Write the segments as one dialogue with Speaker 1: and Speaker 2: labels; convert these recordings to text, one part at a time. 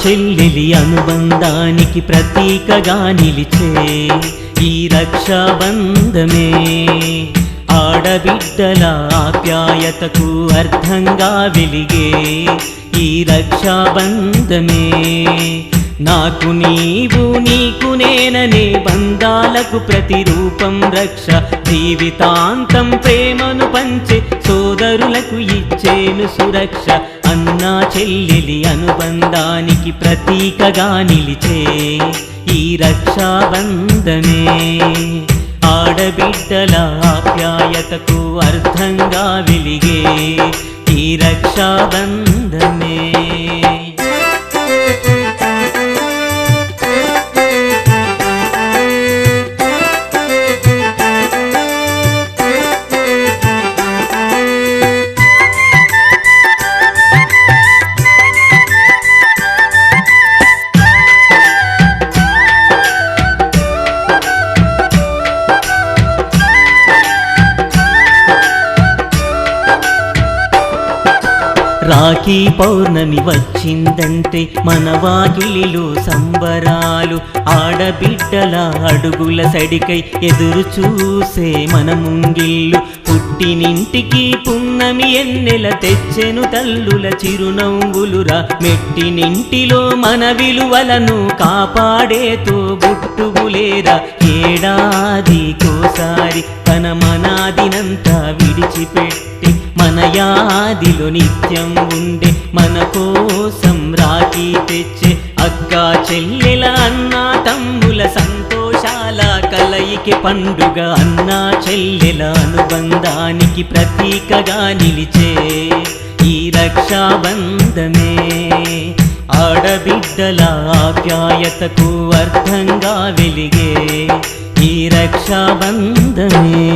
Speaker 1: చెల్లెలి అనుబంధానికి ప్రతీకగా నిలిచే ఈ రక్షాబంధమే ఆడబిడ్డల ఆప్యాయతకు అర్థంగా వెలిగే ఈ రక్షాబంధమే నాకు నీవు నీకు నేననే బంధాలకు ప్రతిరూపం రక్ష జీవితాంతం ప్రేమను పంచే సోదరులకు ఇచ్చేను సురక్ష అన్నా చెల్లెలి అనుబంధానికి ప్రతీకగా నిలిచే ఈ రక్షాబంధమే ఆడబిడ్డల ఆప్యాయతకు అర్థంగా వెలిగే ఈ రక్షాబంధమే రాఖీ పౌర్ణమి వచ్చిందంటే మన వాకిలిలో సంబరాలు ఆడబిడ్డల అడుగుల సడికై ఎదురు చూసే మన ముంగిళ్ళు పుట్టినింటికి పున్నమి ఎన్నెల తెచ్చెను తల్లుల చిరునవ్వులురా మెట్టినింటిలో మన విలువలను కాపాడేతో బుట్టుబులేరా ఏడాదికోసారి తన మనాదినంతా విడిచిపెట్టి మన యాదిలో నిత్యం ఉండే మన కోసం రాఖీ తెచ్చే అక్క చెల్లెల అన్నా తమ్ముల సంతోషాల కలయికి పండుగ అన్నా చెల్లెల అనుబంధానికి ప్రతీకగా నిలిచే ఈ రక్షాబంధమే ఆడబిడ్డల ఆప్యాయతకు అర్థంగా వెలిగే ఈ రక్షాబంధమే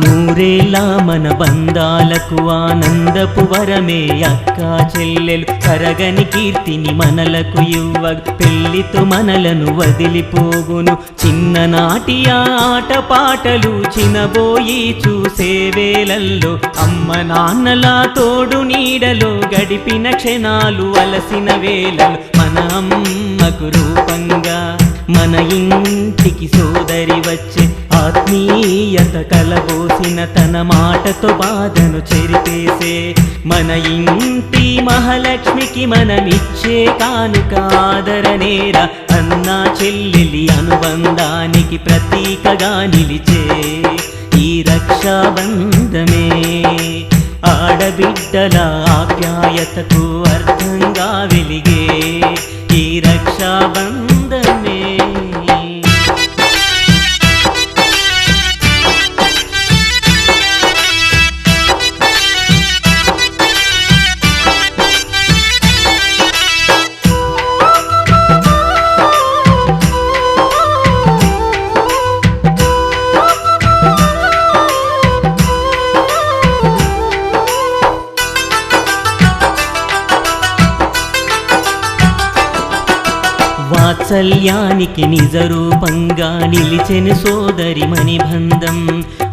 Speaker 1: నూరేళ్ళ మన బంధాలకు ఆనందపు వరమే అక్క చెల్లెలు తరగని కీర్తిని మనలకు ఇవ్వ పెళ్లితో మనలను వదిలిపోగును చిన్ననాటి ఆట పాటలు చినబోయి చూసే వేళల్లో అమ్మ నాన్నల తోడు నీడలో గడిపిన క్షణాలు అలసిన వేళలు మన అమ్మకు రూపంగా మన ఇంటికి సోదరి వచ్చే ఆత్మీయత కలబోసిన తన మాటతో బాధను చెరిపేసే మన ఇంటి మహాలక్ష్మికి మనమిచ్చే కానుక ఆదరణేరా అన్నా చెల్లెలి అనుబంధానికి ప్రతీకగా నిలిచే ఈ రక్షాబంధమే ఆడబిడ్డల ఆప్యాయతకు అర్థంగా వెలిగే ఈ రక్షాబంధమే వాత్సల్యానికి నిజరూపంగా నిలిచెను సోదరి మణిబంధం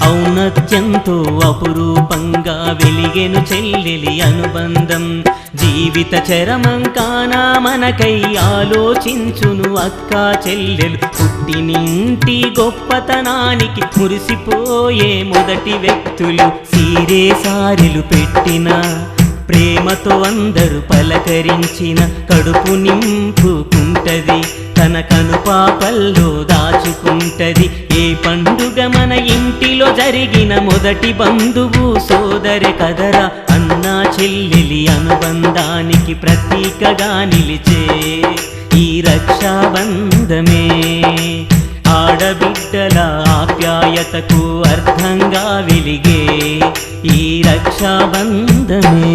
Speaker 1: ఔన్నత్యంతో అపురూపంగా వెలిగెను చెల్లెలి అనుబంధం జీవిత చరమంకానా మనకై ఆలోచించును అక్క చెల్లెలు పుట్టినింటి గొప్పతనానికి మురిసిపోయే మొదటి వ్యక్తులు సీరే సారెలు పెట్టిన ప్రేమతో అందరూ పలకరించిన కడుపు నింపుకుంటది తన కనుపాపల్లో దాచుకుంటది ఏ పండుగ మన ఇంటిలో జరిగిన మొదటి బంధువు సోదరి కదరా అన్నా చెల్లెలి అనుబంధానికి ప్రతీకగా నిలిచే ఈ రక్షాబంధమే ఆడబిడ్డల ఆప్యాయతకు అర్థంగా వెలిగే ఈ రక్షాబంధమే